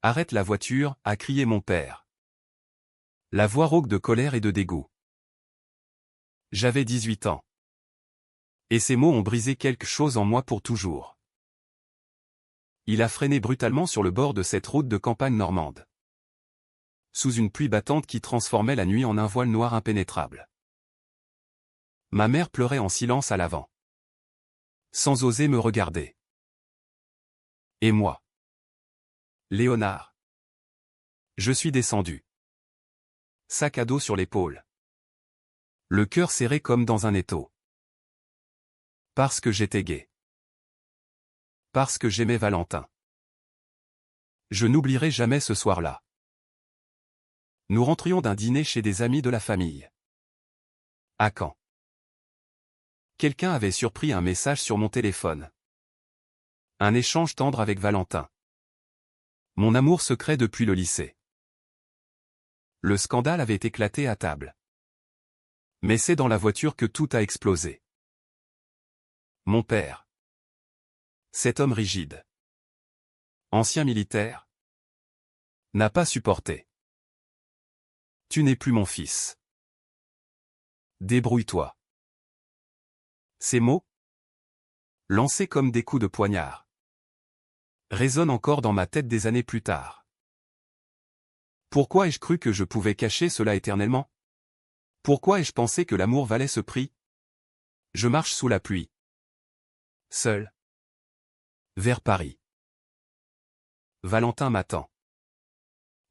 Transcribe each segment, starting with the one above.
Arrête la voiture, a crié mon père. La voix rauque de colère et de dégoût. J'avais 18 ans. Et ces mots ont brisé quelque chose en moi pour toujours. Il a freiné brutalement sur le bord de cette route de campagne normande. Sous une pluie battante qui transformait la nuit en un voile noir impénétrable. Ma mère pleurait en silence à l'avant. Sans oser me regarder. Et moi. Léonard. Je suis descendu. Sac à dos sur l'épaule. Le cœur serré comme dans un étau. Parce que j'étais gai. Parce que j'aimais Valentin. Je n'oublierai jamais ce soir-là. Nous rentrions d'un dîner chez des amis de la famille. À Caen. Quelqu'un avait surpris un message sur mon téléphone. Un échange tendre avec Valentin. Mon amour secret depuis le lycée. Le scandale avait éclaté à table. Mais c'est dans la voiture que tout a explosé. Mon père. Cet homme rigide. Ancien militaire. N'a pas supporté. Tu n'es plus mon fils. Débrouille-toi. Ces mots, lancés comme des coups de poignard, résonnent encore dans ma tête des années plus tard. Pourquoi ai-je cru que je pouvais cacher cela éternellement? Pourquoi ai-je pensé que l'amour valait ce prix? Je marche sous la pluie. Seul. Vers Paris. Valentin m'attend.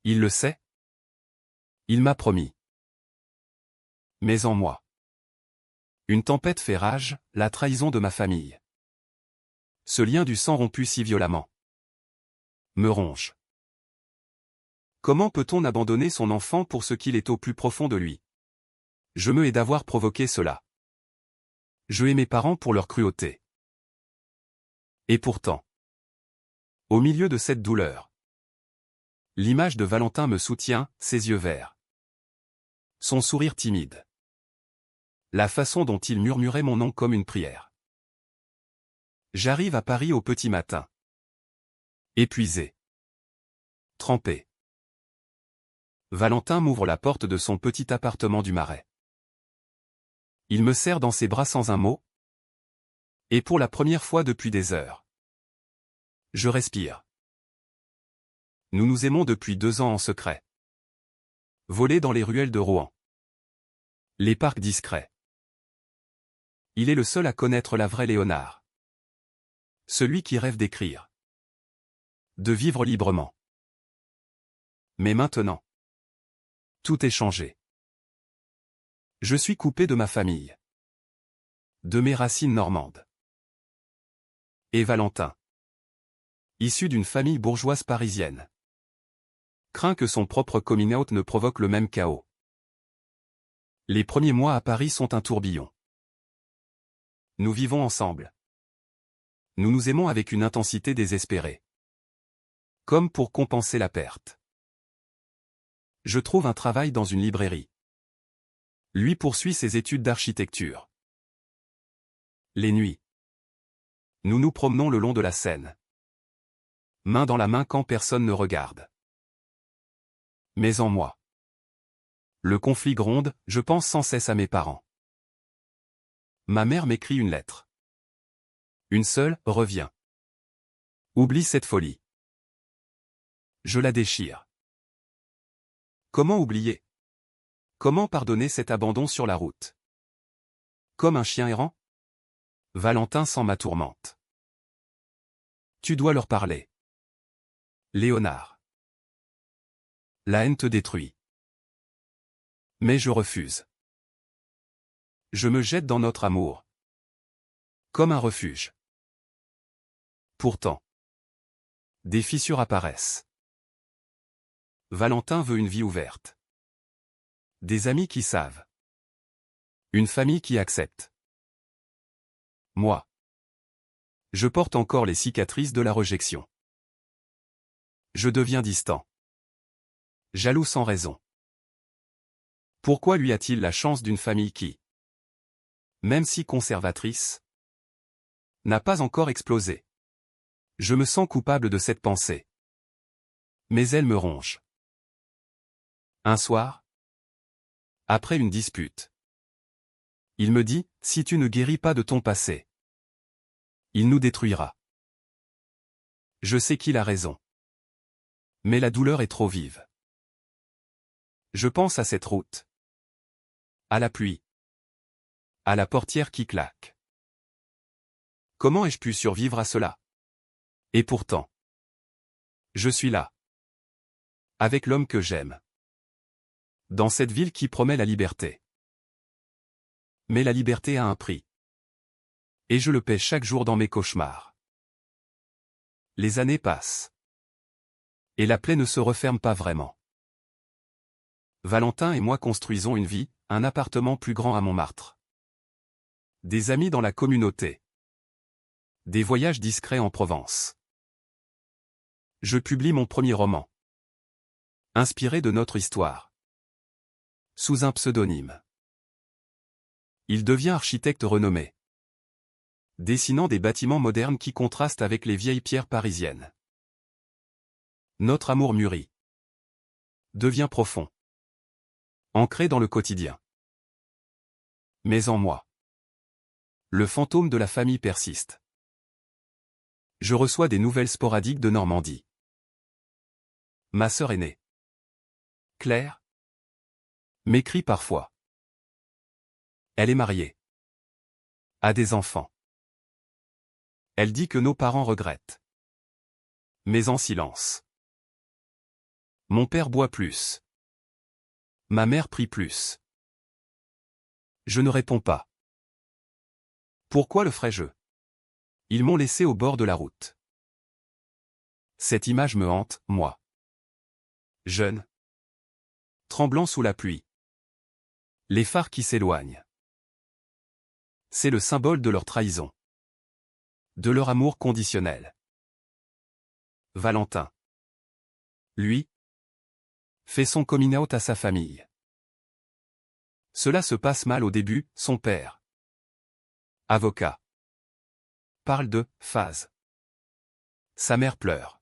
Il le sait? Il m'a promis. Mais en moi. Une tempête fait rage, la trahison de ma famille. Ce lien du sang rompu si violemment. Me ronge. Comment peut-on abandonner son enfant pour ce qu'il est au plus profond de lui? Je me hais d'avoir provoqué cela. Je hais mes parents pour leur cruauté. Et pourtant. Au milieu de cette douleur. L'image de Valentin me soutient, ses yeux verts. Son sourire timide. La façon dont il murmurait mon nom comme une prière. J'arrive à Paris au petit matin. Épuisé. Trempé. Valentin m'ouvre la porte de son petit appartement du Marais. Il me serre dans ses bras sans un mot. Et pour la première fois depuis des heures. Je respire. Nous nous aimons depuis 2 ans en secret. Volés dans les ruelles de Rouen. Les parcs discrets. Il est le seul à connaître la vraie Léonard. Celui qui rêve d'écrire. De vivre librement. Mais maintenant. Tout est changé. Je suis coupé de ma famille. De mes racines normandes. Et Valentin. Issu d'une famille bourgeoise parisienne. Craint que son propre coming out ne provoque le même chaos. Les premiers mois à Paris sont un tourbillon. Nous vivons ensemble. Nous nous aimons avec une intensité désespérée. Comme pour compenser la perte. Je trouve un travail dans une librairie. Lui poursuit ses études d'architecture. Les nuits. Nous nous promenons le long de la Seine. Main dans la main quand personne ne regarde. Mais en moi. Le conflit gronde, je pense sans cesse à mes parents. Ma mère m'écrit une lettre. Une seule, reviens. Oublie cette folie. Je la déchire. Comment oublier? Comment pardonner cet abandon sur la route? Comme un chien errant? Valentin sent ma tourmente. Tu dois leur parler. Léonard. La haine te détruit. Mais je refuse. Je me jette dans notre amour. Comme un refuge. Pourtant. Des fissures apparaissent. Valentin veut une vie ouverte. Des amis qui savent. Une famille qui accepte. Moi. Je porte encore les cicatrices de la rejection. Je deviens distant. Jaloux sans raison. Pourquoi lui a-t-il la chance d'une famille qui, même si conservatrice, n'a pas encore explosé? Je me sens coupable de cette pensée. Mais elle me ronge. Un soir, après une dispute, il me dit, si tu ne guéris pas de ton passé, il nous détruira. Je sais qu'il a raison. Mais la douleur est trop vive. Je pense à cette route. À la pluie. À la portière qui claque. Comment ai-je pu survivre à cela? Et pourtant, je suis là. Avec l'homme que j'aime. Dans cette ville qui promet la liberté. Mais la liberté a un prix. Et je le paie chaque jour dans mes cauchemars. Les années passent. Et la plaie ne se referme pas vraiment. Valentin et moi construisons une vie, un appartement plus grand à Montmartre. Des amis dans la communauté. Des voyages discrets en Provence. Je publie mon premier roman. Inspiré de notre histoire. Sous un pseudonyme. Il devient architecte renommé. Dessinant des bâtiments modernes qui contrastent avec les vieilles pierres parisiennes. Notre amour mûrit. Devient profond. Ancré dans le quotidien. Mais en moi, le fantôme de la famille persiste. Je reçois des nouvelles sporadiques de Normandie. Ma sœur aînée, Claire, m'écrit parfois. Elle est mariée. A des enfants. Elle dit que nos parents regrettent. Mais en silence. Mon père boit plus. Ma mère prie plus. Je ne réponds pas. Pourquoi le ferais-je? Ils m'ont laissé au bord de la route. Cette image me hante, moi. Jeune. Tremblant sous la pluie. Les phares qui s'éloignent. C'est le symbole de leur trahison. De leur amour conditionnel. Valentin. Lui, fait son coming out à sa famille. Cela se passe mal au début, son père. Avocat. Parle de phase. Sa mère pleure.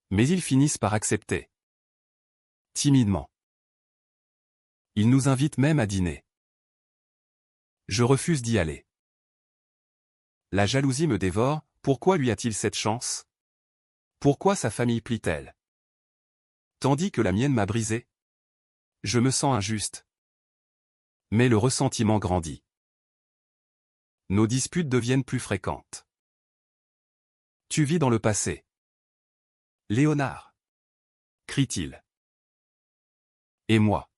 Mais ils finissent par accepter. Timidement. Ils nous invitent même à dîner. Je refuse d'y aller. La jalousie me dévore, pourquoi lui a-t-il cette chance? Pourquoi sa famille plie-t-elle? Tandis que la mienne m'a brisé? Je me sens injuste. Mais le ressentiment grandit. Nos disputes deviennent plus fréquentes. Tu vis dans le passé. Léonard. Crie-t-il. Et moi.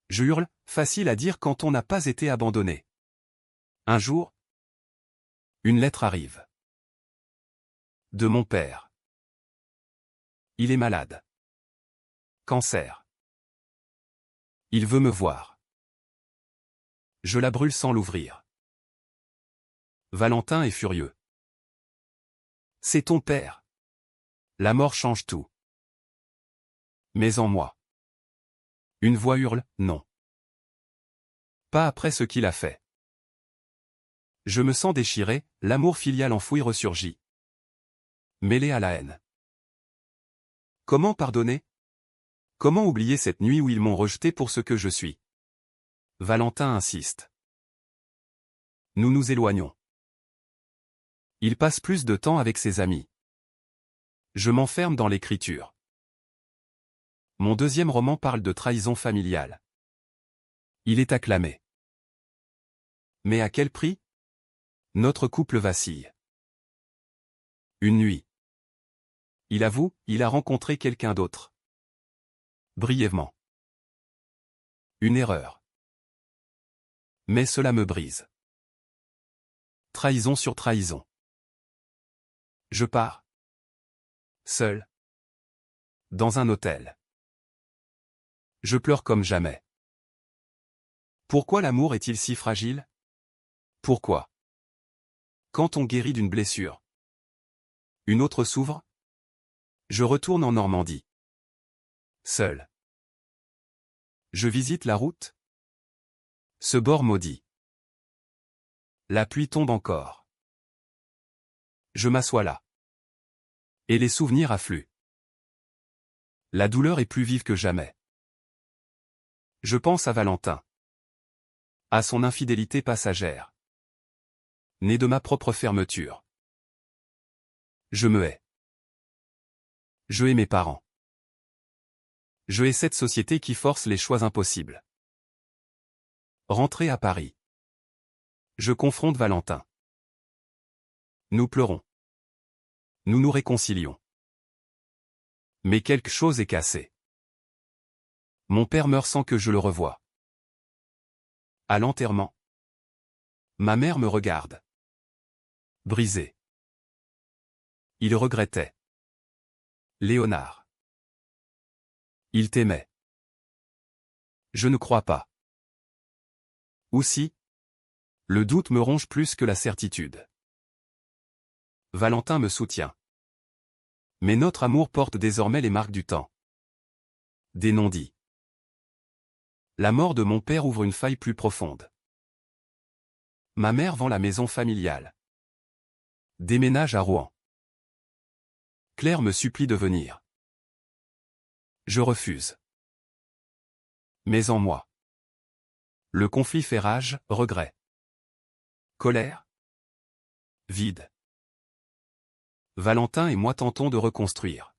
Je hurle, facile à dire quand on n'a pas été abandonné. Un jour, une lettre arrive. De mon père. Il est malade. Cancer. Il veut me voir. Je la brûle sans l'ouvrir. Valentin est furieux. C'est ton père. La mort change tout. Mais en moi. Une voix hurle, non. Pas après ce qu'il a fait. Je me sens déchiré, l'amour filial enfoui ressurgit. Mêlé à la haine. Comment pardonner? Comment oublier cette nuit où ils m'ont rejeté pour ce que je suis? Valentin insiste. Nous nous éloignons. Il passe plus de temps avec ses amis. Je m'enferme dans l'écriture. Mon deuxième roman parle de trahison familiale. Il est acclamé. Mais à quel prix? Notre couple vacille. Une nuit. Il avoue, il a rencontré quelqu'un d'autre. Brièvement. Une erreur. Mais cela me brise. Trahison sur trahison. Je pars. Seul. Dans un hôtel. Je pleure comme jamais. Pourquoi l'amour est-il si fragile? Pourquoi? Quand on guérit d'une blessure, une autre s'ouvre? Je retourne en Normandie. Seul. Je visite la route. Ce bord maudit. La pluie tombe encore. Je m'assois là. Et les souvenirs affluent. La douleur est plus vive que jamais. Je pense à Valentin. À son infidélité passagère. Née de ma propre fermeture. Je me hais. Je hais mes parents. Je hais cette société qui force les choix impossibles. Rentrer à Paris. Je confronte Valentin. Nous pleurons. Nous nous réconcilions. Mais quelque chose est cassé. Mon père meurt sans que je le revoie. À l'enterrement. Ma mère me regarde. Brisé. Il regrettait. Léonard. Il t'aimait. Je ne crois pas. Aussi. Le doute me ronge plus que la certitude. Valentin me soutient. Mais notre amour porte désormais les marques du temps. Des non-dits. La mort de mon père ouvre une faille plus profonde. Ma mère vend la maison familiale. Déménage à Rouen. Claire me supplie de venir. Je refuse. Mais en moi. Le conflit fait rage, regret. Colère. Vide. Valentin et moi tentons de reconstruire.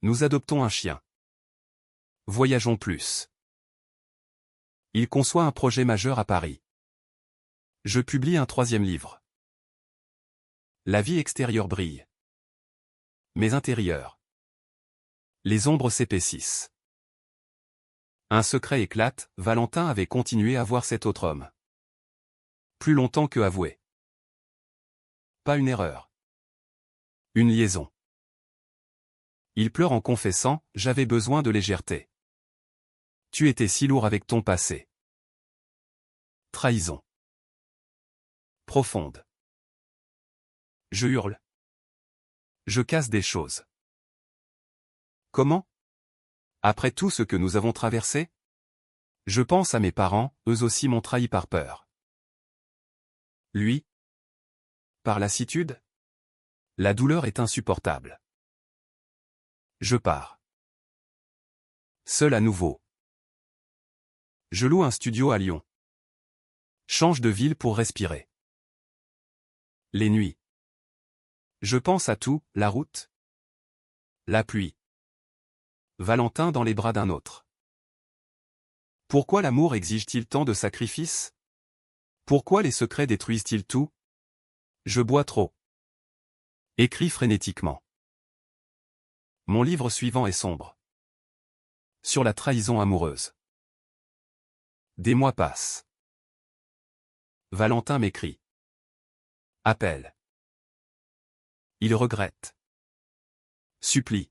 Nous adoptons un chien. Voyageons plus. Il conçoit un projet majeur à Paris. Je publie un 3e livre. La vie extérieure brille. Mais intérieure. Les ombres s'épaississent. Un secret éclate, Valentin avait continué à voir cet autre homme. Plus longtemps que avoué. Pas une erreur. Une liaison. Il pleure en confessant, j'avais besoin de légèreté. Tu étais si lourd avec ton passé. Trahison. Profonde. Je hurle. Je casse des choses. Comment? Après tout ce que nous avons traversé? Je pense à mes parents, eux aussi m'ont trahi par peur. Lui? Par lassitude? La douleur est insupportable. Je pars. Seul à nouveau. Je loue un studio à Lyon. Change de ville pour respirer. Les nuits. Je pense à tout, la route. La pluie. Valentin dans les bras d'un autre. Pourquoi l'amour exige-t-il tant de sacrifices? Pourquoi les secrets détruisent-ils tout? Je bois trop. Écris frénétiquement. Mon livre suivant est sombre. Sur la trahison amoureuse. Des mois passent. Valentin m'écrit. Appelle. Il regrette. Supplie.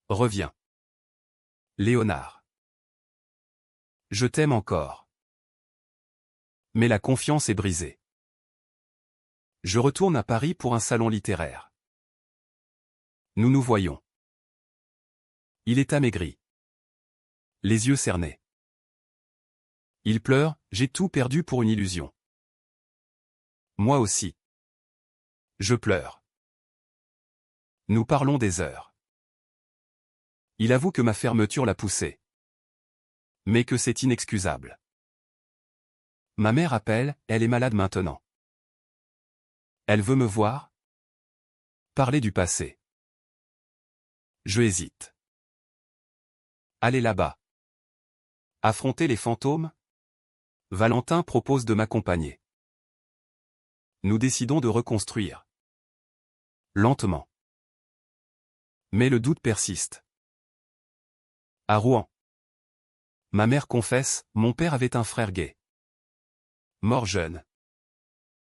Reviens. Léonard. Je t'aime encore. Mais la confiance est brisée. Je retourne à Paris pour un salon littéraire. Nous nous voyons. Il est amaigri. Les yeux cernés. Il pleure, j'ai tout perdu pour une illusion. Moi aussi. Je pleure. Nous parlons des heures. Il avoue que ma fermeture l'a poussé. Mais que c'est inexcusable. Ma mère appelle, elle est malade maintenant. Elle veut me voir? Parler du passé. Je hésite. Aller là-bas. Affronter les fantômes? Valentin propose de m'accompagner. Nous décidons de reconstruire. Lentement. Mais le doute persiste. À Rouen. Ma mère confesse, mon père avait un frère gay. Mort jeune.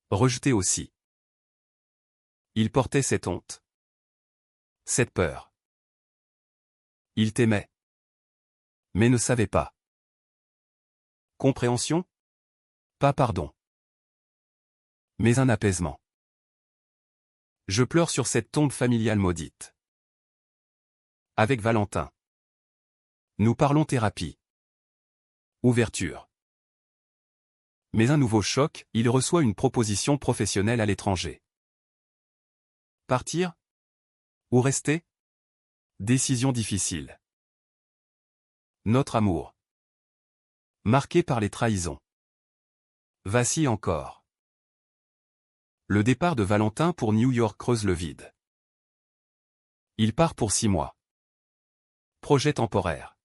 Rejeté aussi. Il portait cette honte. Cette peur. Il t'aimait. Mais ne savait pas. Compréhension? Pas pardon. Mais un apaisement. Je pleure sur cette tombe familiale maudite. Avec Valentin. Nous parlons thérapie. Ouverture. Mais un nouveau choc, il reçoit une proposition professionnelle à l'étranger. Partir? Ou rester? Décision difficile. Notre amour. Marqué par les trahisons. Vacille encore. Le départ de Valentin pour New York creuse le vide. Il part pour 6 mois. Projet temporaire.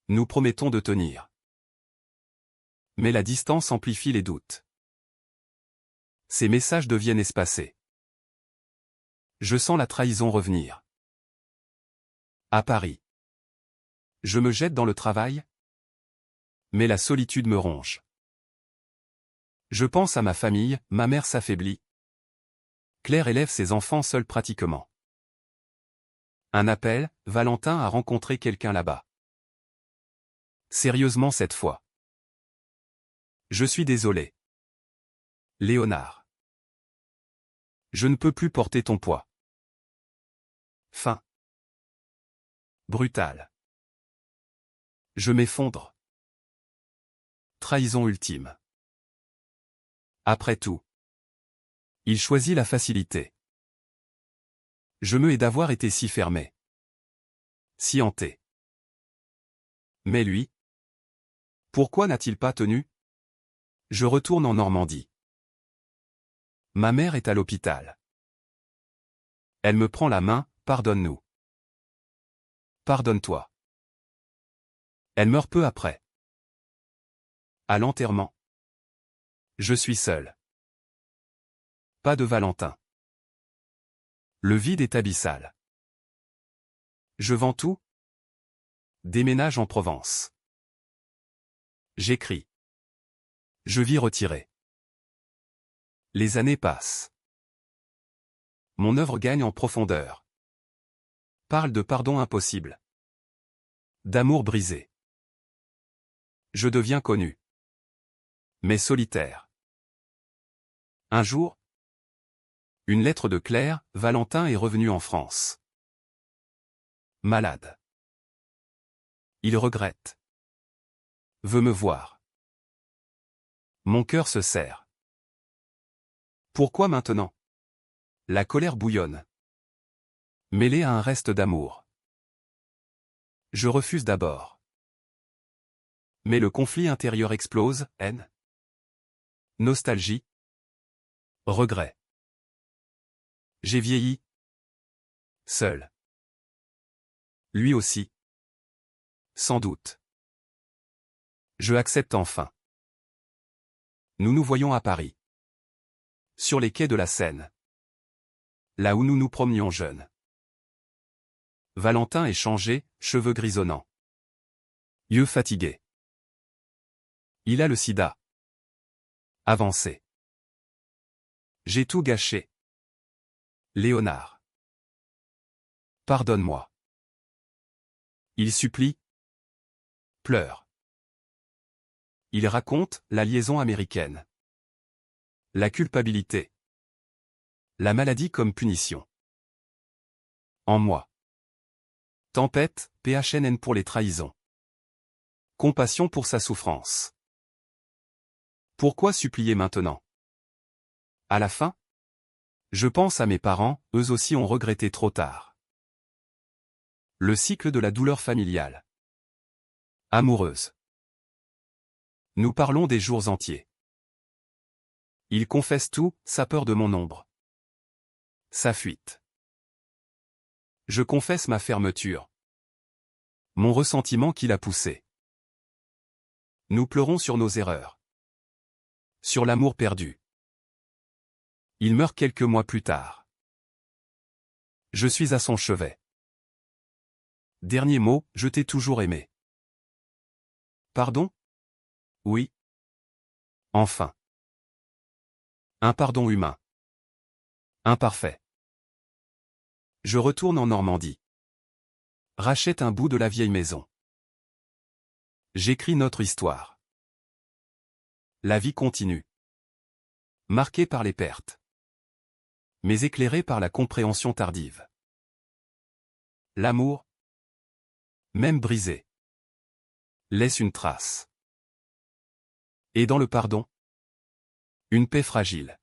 Nous promettons de tenir. Mais la distance amplifie les doutes. Ces messages deviennent espacés. Je sens la trahison revenir. À Paris. Je me jette dans le travail, mais la solitude me ronge. Je pense à ma famille, ma mère s'affaiblit. Claire élève ses enfants seule pratiquement. Un appel, Valentin a rencontré quelqu'un là-bas. Sérieusement cette fois. Je suis désolé. Léonard. Je ne peux plus porter ton poids. Fin. Brutal. Je m'effondre. Trahison ultime. Après tout. Il choisit la facilité. Je me hais d'avoir été si fermé. Si hanté. Mais lui? Pourquoi n'a-t-il pas tenu? Je retourne en Normandie. Ma mère est à l'hôpital. Elle me prend la main, pardonne-nous. Pardonne-toi. Elle meurt peu après. À l'enterrement. Je suis seul. Pas de Valentin. Le vide est abyssal. Je vends tout. Déménage en Provence. J'écris. Je vis retiré. Les années passent. Mon œuvre gagne en profondeur. Parle de pardon impossible. D'amour brisé. Je deviens connu. Mais solitaire. Un jour, une lettre de Claire, Valentin est revenu en France. Malade. Il regrette. Veut me voir. Mon cœur se serre. Pourquoi maintenant? La colère bouillonne. Mêlée à un reste d'amour. Je refuse d'abord. Mais le conflit intérieur explose, haine. Nostalgie. Regret. J'ai vieilli. Seul. Lui aussi. Sans doute. Je accepte enfin. Nous nous voyons à Paris. Sur les quais de la Seine. Là où nous nous promenions jeunes. Valentin est changé, cheveux grisonnants. Yeux fatigués. Il a le sida. Avancé. J'ai tout gâché. Léonard. Pardonne-moi. Il supplie. Pleure. Il raconte la liaison américaine. La culpabilité. La maladie comme punition. En moi. Tempête, PHNN pour les trahisons. Compassion pour sa souffrance. Pourquoi supplier maintenant? À la fin? Je pense à mes parents, eux aussi ont regretté trop tard. Le cycle de la douleur familiale. Amoureuse. Nous parlons des jours entiers. Il confesse tout, sa peur de mon ombre. Sa fuite. Je confesse ma fermeture. Mon ressentiment qui l'a poussé. Nous pleurons sur nos erreurs. Sur l'amour perdu. Il meurt quelques mois plus tard. Je suis à son chevet. Dernier mot, je t'ai toujours aimé. Pardon? Oui. Enfin. Un pardon humain. Imparfait. Je retourne en Normandie. Rachète un bout de la vieille maison. J'écris notre histoire. La vie continue. Marquée par les pertes. Mais éclairée par la compréhension tardive. L'amour, même brisé, laisse une trace. Et dans le pardon, une paix fragile.